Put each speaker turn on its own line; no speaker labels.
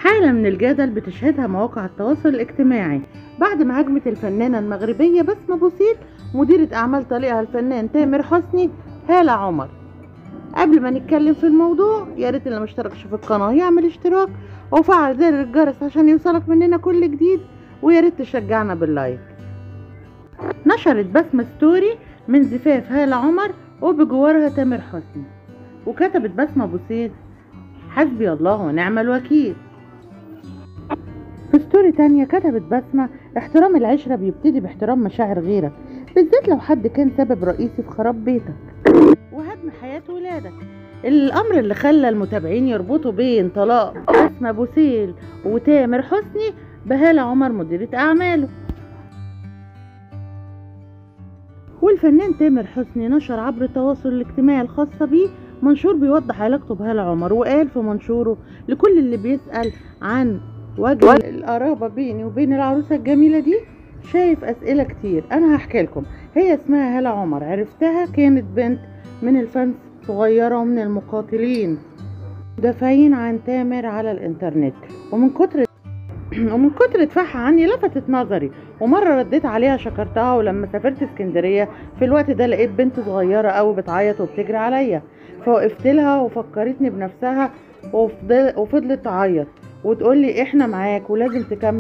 حالة من الجدل بتشهدها مواقع التواصل الاجتماعي بعد ما هاجمت الفنانة المغربية بسمة بوسيل مديرة أعمال طليقها الفنان تامر حسني هالة عمر. قبل ما نتكلم في الموضوع يا ريت اللي مشتركش في القناة يعمل اشتراك وفعل زر الجرس عشان يوصلك مننا كل جديد، ويا ريت تشجعنا باللايك. نشرت بسمة ستوري من زفاف هالة عمر وبجوارها تامر حسني، وكتبت بسمة بوسيل: حسبي الله ونعم الوكيل. في ستوري تانية كتبت بسمة: احترام العشرة بيبتدي باحترام مشاعر غيرك، بالذات لو حد كان سبب رئيسي في خراب بيتك وهدم حياة ولادك. الأمر اللي خلى المتابعين يربطوا بين طلاق بسمة بوسيل وتامر حسني بهالة عمر مديرة أعماله. والفنان تامر حسني نشر عبر التواصل الاجتماعي الخاص بيه منشور بيوضح علاقته بهالة عمر، وقال في منشوره: لكل اللي بيسأل عن وجه القرابة بيني وبين العروسة الجميلة دي، شايف أسئلة كتير، أنا هحكي لكم. هي اسمها هالة عمر، عرفتها كانت بنت من الفانز صغيرة ومن المقاتلين مدافعين عن تامر على الانترنت، ومن كتر دفاعها عني لفتت نظري، ومرة رديت عليها شكرتها. ولما سافرت اسكندرية في الوقت ده لقيت بنت صغيرة قوي بتعيط وبتجري عليا، فوقفت لها وفكرتني بنفسها، وفضلت تعيط وتقولي احنا معاك ولازم تكمل.